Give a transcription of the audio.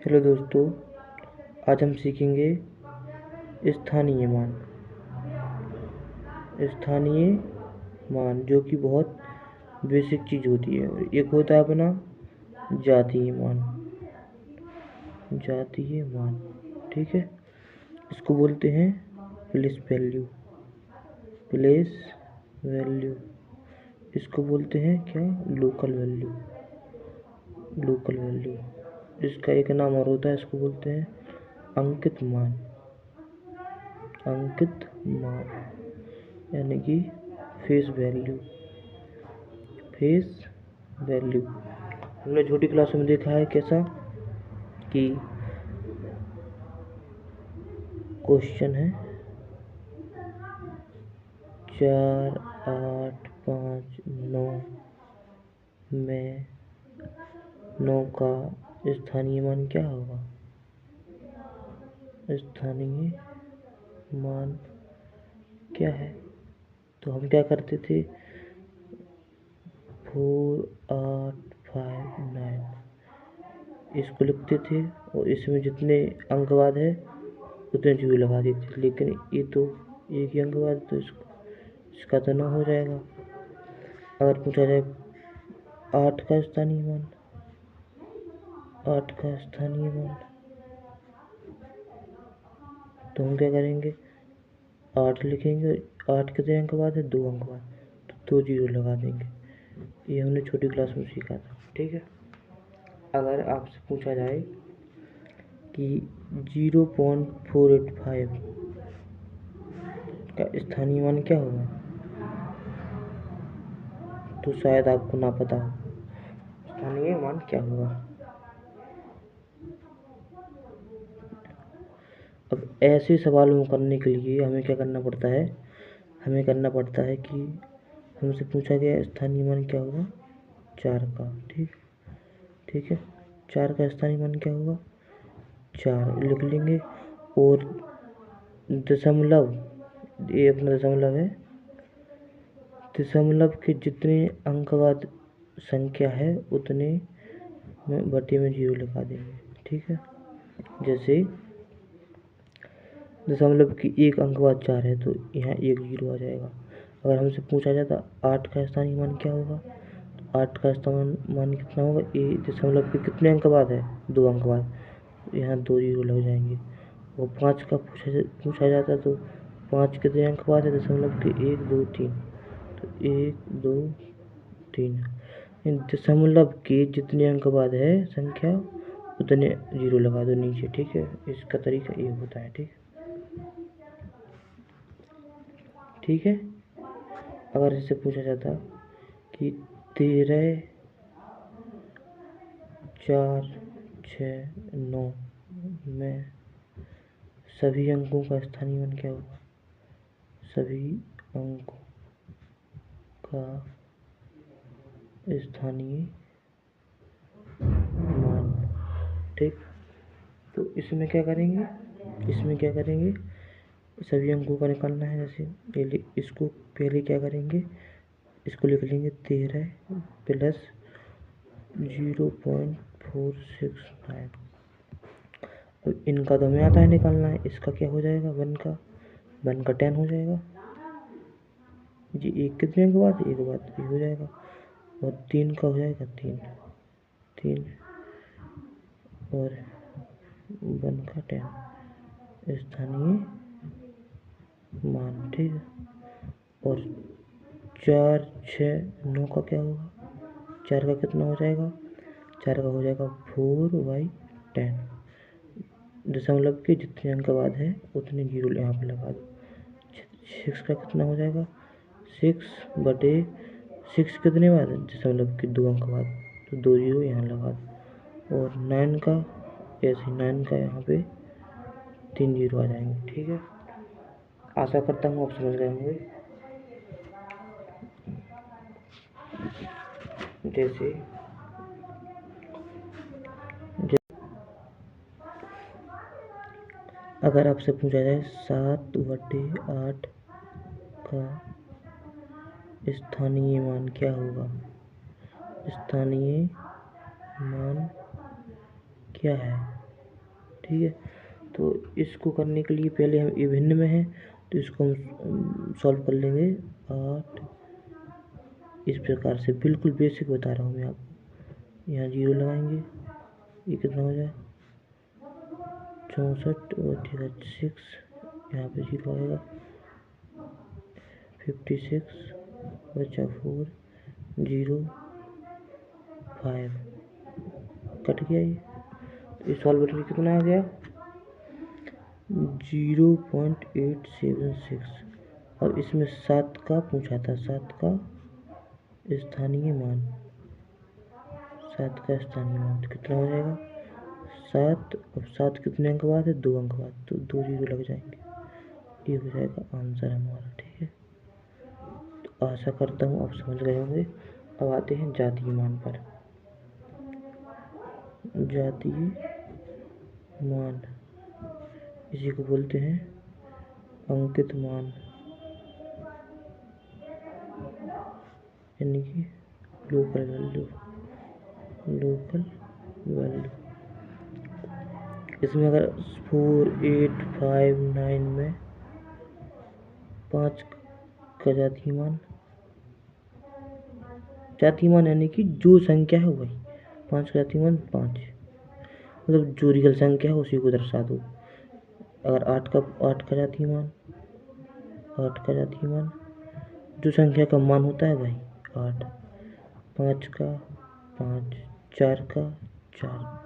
Hello दोस्तों, आज हम सीखेंगे स्थानीय मान। स्थानीय मान जो कि बहुत बेसिक चीज़ होती है। और एक होता है अपना जातीय मान। जातीय मान, ठीक है। इसको बोलते हैं प्लेस वैल्यू। प्लेस वैल्यू इसको बोलते हैं क्या? Local value. लोकल वैल्यू इसका एक नाम और होता है, इसको बोलते हैं अंकित मान। अंकित मान यानी कि फेस वैल्यू। फेस वैल्यू हमने छोटी क्लास में देखा है कैसा कि क्वेश्चन है 4, 8, 5, 9 में 9 का स्थानीय मान क्या होगा? स्थानीय मान क्या है? तो हम क्या करते थे, 4, 8, 5, 9 इसको लिखते थे और इसमें जितने अंक बाद है उतने जीरो लगा देते थे। लेकिन ये तो एक ही अंक बाद, तो इसका तो ना हो जाएगा। अगर पूछा जाए 8 का स्थानीय मान, 8 का स्थानीय मान, तो हम क्या करेंगे, 8 लिखेंगे। 8 कितने अंक बाद है? 2 अंक बाद, तो 2 जीरो लगा देंगे। ये हमने छोटी क्लास में सीखा था, ठीक है। अगर आपसे पूछा जाए कि 0.485 का स्थानीय मान क्या होगा, तो शायद आपको ना पता हो स्थानीय मान क्या होगा। अब ऐसे सवालों को करने के लिए हमें क्या करना पड़ता है? हमें करना पड़ता है कि हमसे पूछा गया स्थानीय मान क्या होगा? 4 का, ठीक है। 4 का स्थानीय मान क्या होगा? 4 लिख लेंगे। और दशमलव, ये अपना दशमलव है, दशमलव के जितने अंक बाद संख्या है उतने में बटे में जीरो लगा देंगे, ठीक है। जैसे दशमलव की एक अंक बाद 4 है तो यहाँ एक जीरो आ जाएगा। अगर हमसे पूछा जाता 8 का स्थानीय मान क्या होगा, तो 8 का स्थानीय मान कितना होगा? ये दशमलव के कितने अंक बाद है? 2 अंक बाद, यहाँ 2 जीरो लग जाएंगे। और 5 का पूछा जाता तो 5 कितने अंक बाद है दशमलव के? 1, 2, 3, तो 1, 2, 3। दशमलव के जितने अंक बाद है संख्या उतने जीरो लगा दो नीचे, ठीक है। इसका तरीका ये होता है, ठीक है। अगर इससे पूछा जाता कि 13, 4, 6, 9 में सभी अंकों का स्थानीय मान क्या होगा? सभी अंकों का स्थानीय मान, ठीक। तो इसमें क्या करेंगे, सभी अंकों का निकालना है। जैसे पहले इसको क्या करेंगे, इसको लिख लेंगे 13 प्लस 0.469। अब इनका तो हमें आता है निकालना है, इसका क्या हो जाएगा? 1 का 10 हो जाएगा जी। एक कितने अंक बाद? एक बाद ये हो जाएगा। और 3 का हो जाएगा 3 और 1 का 10 स्थानीय मान, ठीक है। और 4, 6, 9 का क्या होगा? 4 का कितना हो जाएगा? 4 का हो जाएगा 4/10। दशमलव के जितने अंक बाद है उतने जीरो यहाँ पे लगा दो। 6 का कितना हो जाएगा? 6/6 कितने बाद है? दशमलव के 2 अंक बाद, तो 2 जीरो यहाँ लगा दो। और 9 का ऐसे 9 का यहाँ पे 3 जीरो आ जाएंगे, ठीक है। आशा करता हूँ आप समझ गए होंगे। जैसे अगर आपसे पूछा जाए 7/8 का स्थानीय मान क्या होगा? स्थानीय मान क्या है? ठीक है। तो इसको करने के लिए पहले हम ये भिन्न में है तो इसको हम सॉल्व कर लेंगे। 8 इस प्रकार से बिल्कुल बेसिक बता रहा हूँ मैं आपको। यहाँ 0 लगाएंगे, ये कितना हो जाए 64 और ठीक है 6, यहाँ पे 0 आएगा 56 बचा 4 0 5 कट गया ये। तो इस सॉल्वर में कितना आ गया 0.876। अब इसमें 7 का पूछा था, 7 का स्थानीय मान, 7 का स्थानीय मान तो कितना हो जाएगा 7। अब 7 कितने अंक बाद है 2 अंक बाद, तो 2 0 लग जाएंगे, ये हो जाएगा आंसर हमारा। ठीक है, तो आशा करता हूँ आप समझ गए होंगे। अब आते हैं जातीय मान पर। जातीय मान इसी को बोलते हैं अंकित मान, यानी कि लोकल वैल्यू। लोकल वैल्यू इसमें अगर 4 8 5 9 में 5 का जातीय मान, जातीय मान यानी कि जो संख्या है वही 5 का जातीय मान 5, मतलब जो रियल संख्या है उसी को दर्शा दो। अगर 8 का जातीय मान, 8 का जातीय मान जो संख्या का मान होता है वही 8, 5 का 5, 4 का 4,